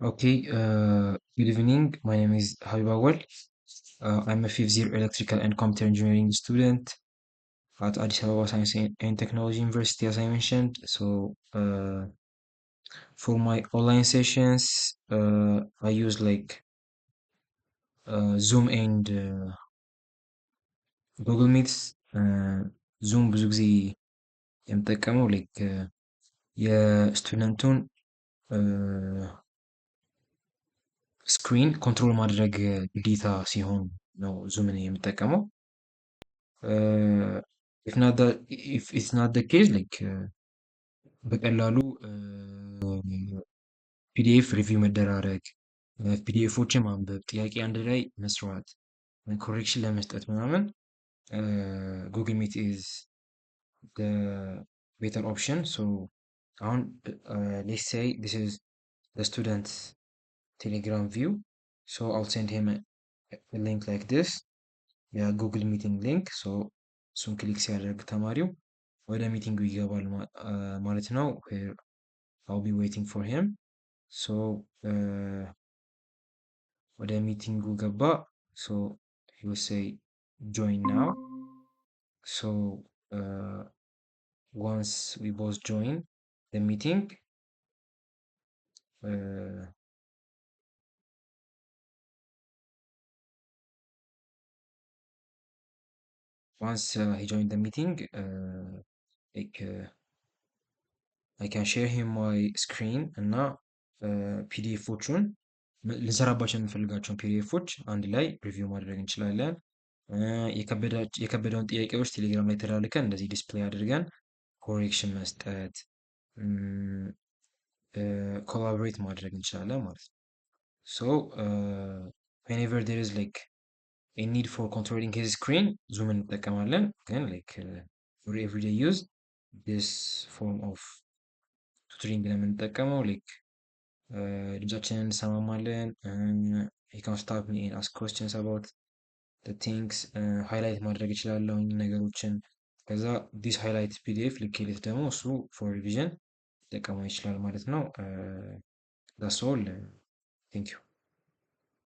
Okay, good evening. My name is Habib Awal. I'm a fifth year electrical and computer engineering student at Addis Ababa Science and Technology University, as I mentioned. For my online sessions, I use like Zoom and Google Meets. Zoom ብዙ ጊዜ የምጠቀመው የስቱደንቱን ስክሪን ኮንትሮል ማድረግ ግዴታ ሲሆን ነው ዙምን የምጠቀመው። if it's not the case በቀላሉ ፒዲኤፍ ሪቪው መደራረግ፣ ፒዲኤፎችን ማንበብ፣ ጥያቄ አንድ ላይ መስራት፣ ኮሬክሽን ለመስጠት ምናምን ጉግል ሚት ኢዝ ቤተር ኦፕሽን። አሁን ሌትስ ሴይ ዲስ ኢዝ the student's telegram view, so I'll send him a link like this, የጉግል ሚቲንግ ሊንክ። እሱን ክሊክ ሲያደርግ ተማሪው ወደ ሚቲንጉ ይገባል ማለት ነው። I'll be waiting for him. so ወደ ሚቲንጉ ገባ። so he will say join now. so once we both join the meeting, once he joined the meeting, I can share him my screen እና ፒዲኤፎቹን ልንሰራባቸው የምንፈልጋቸውን ፒዲኤፎች አንድ ላይ ሪቪው ማድረግ እንችላለን። የከበደውን ጥያቄዎች ቴሌግራም ላይ ተላልከን እንደዚህ ዲስፕሌይ አድርገን ኮሬክሽን መስጠት፣ ኮላቦሬት ማድረግ እንችላለን ማለት ነው። whenever there is a need for controlling his screen ዙም እንጠቀማለን። ግን for everyday use this form of tutoring ለምንጠቀመው ድምጻችንን እንሰማማለን። he can stop me and ask questions about the things. ሃይላይት ማድረግ እችላለሁ ነገሮችን። ከዛ this highlight pdf ልኬለት ደግሞ እሱ for revision ሊጠቀመው ይችላል ማለት ነው። that's all. Thank you.